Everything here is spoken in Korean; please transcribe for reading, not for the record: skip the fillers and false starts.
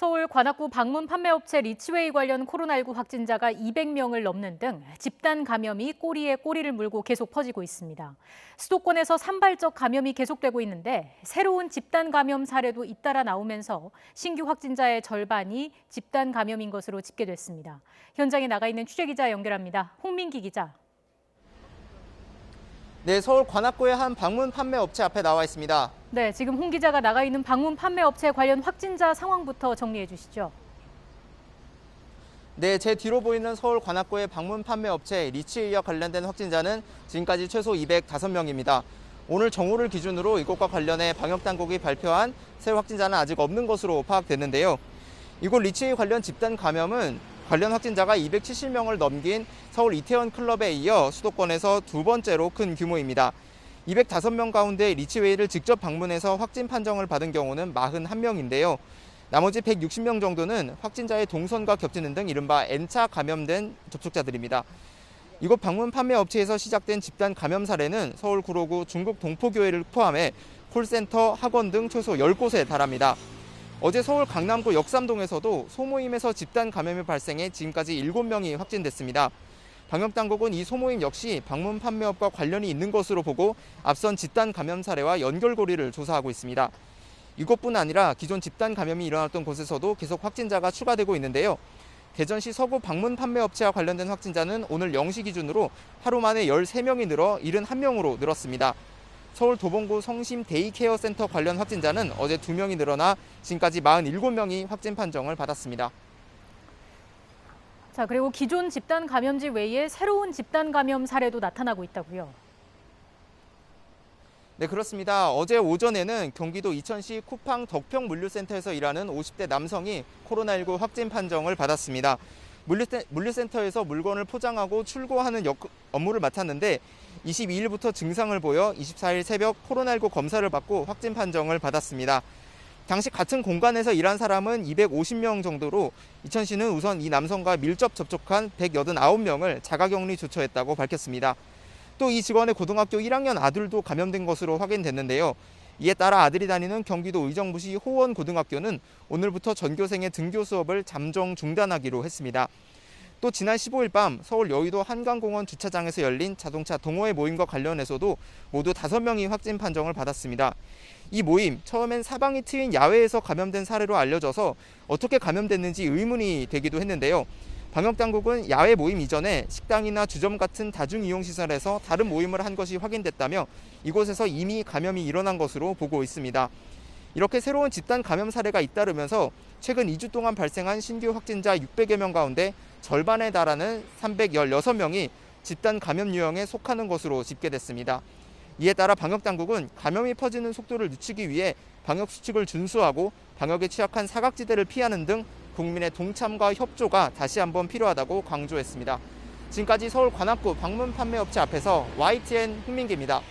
서울 관악구 방문 판매업체 리치웨이 관련 코로나19 확진자가 200명을 넘는 등 집단 감염이 꼬리에 꼬리를 물고 계속 퍼지고 있습니다. 수도권에서 산발적 감염이 계속되고 있는데 새로운 집단 감염 사례도 잇따라 나오면서 신규 확진자의 절반이 집단 감염인 것으로 집계됐습니다. 현장에 나가 있는 취재기자 연결합니다. 홍민기 기자. 네, 서울 관악구의 한 방문 판매 업체 앞에 나와 있습니다. 네, 지금 홍 기자가 나가 있는 방문 판매 업체 관련 확진자 상황부터 정리해 주시죠. 네, 제 뒤로 보이는 서울 관악구의 방문 판매 업체 리치웨이와 관련된 확진자는 지금까지 최소 205명입니다. 오늘 정오를 기준으로 이곳과 관련해 방역당국이 발표한 새 확진자는 아직 없는 것으로 파악됐는데요. 이곳 리치웨이 관련 집단 감염은 관련 확진자가 270명을 넘긴 서울 이태원 클럽에 이어 수도권에서 두 번째로 큰 규모입니다. 205명 가운데 리치웨이를 직접 방문해서 확진 판정을 받은 경우는 41명인데요. 나머지 160명 정도는 확진자의 동선과 겹치는 등 이른바 N차 감염된 접촉자들입니다. 이곳 방문 판매 업체에서 시작된 집단 감염 사례는 서울 구로구 중국 동포교회를 포함해 콜센터, 학원 등 최소 10곳에 달합니다. 어제 서울 강남구 역삼동에서도 소모임에서 집단 감염이 발생해 지금까지 7명이 확진됐습니다. 방역당국은 이 소모임 역시 방문 판매업과 관련이 있는 것으로 보고 앞선 집단 감염 사례와 연결고리를 조사하고 있습니다. 이곳뿐 아니라 기존 집단 감염이 일어났던 곳에서도 계속 확진자가 추가되고 있는데요. 대전시 서구 방문 판매업체와 관련된 확진자는 오늘 0시 기준으로 하루 만에 13명이 늘어 71명으로 늘었습니다. 서울 도봉구 성심 데이케어 센터 관련 확진자는 어제 2명이 늘어나 지금까지 47명이 확진 판정을 받았습니다. 자, 그리고 기존 집단 감염지 외에 새로운 집단 감염 사례도 나타나고 있다고요. 네, 그렇습니다. 어제 오전에는 경기도 이천시 쿠팡 덕평 물류센터에서 일하는 50대 남성이 코로나19 확진 판정을 받았습니다. 물류센터에서 물건을 포장하고 출고하는 업무를 맡았는데 22일부터 증상을 보여 24일 새벽 코로나19 검사를 받고 확진 판정을 받았습니다. 당시 같은 공간에서 일한 사람은 250명 정도로 이천시는 우선 이 남성과 밀접 접촉한 189명을 자가격리 조처했다고 밝혔습니다. 또 이 직원의 고등학교 1학년 아들도 감염된 것으로 확인됐는데요. 이에 따라 아들이 다니는 경기도 의정부시 호원고등학교는 오늘부터 전교생의 등교 수업을 잠정 중단하기로 했습니다. 또 지난 15일 밤 서울 여의도 한강공원 주차장에서 열린 자동차 동호회 모임과 관련해서도 모두 5명이 확진 판정을 받았습니다. 이 모임, 처음엔 사방이 트인 야외에서 감염된 사례로 알려져서 어떻게 감염됐는지 의문이 되기도 했는데요. 방역당국은 야외 모임 이전에 식당이나 주점 같은 다중이용시설에서 다른 모임을 한 것이 확인됐다며 이곳에서 이미 감염이 일어난 것으로 보고 있습니다. 이렇게 새로운 집단 감염 사례가 잇따르면서 최근 2주 동안 발생한 신규 확진자 600여 명 가운데 절반에 달하는 316명이 집단 감염 유형에 속하는 것으로 집계됐습니다. 이에 따라 방역당국은 감염이 퍼지는 속도를 늦추기 위해 방역수칙을 준수하고 방역에 취약한 사각지대를 피하는 등 국민의 동참과 협조가 다시 한번 필요하다고 강조했습니다. 지금까지 서울 관악구 방문 판매업체 앞에서 YTN 홍민기입니다.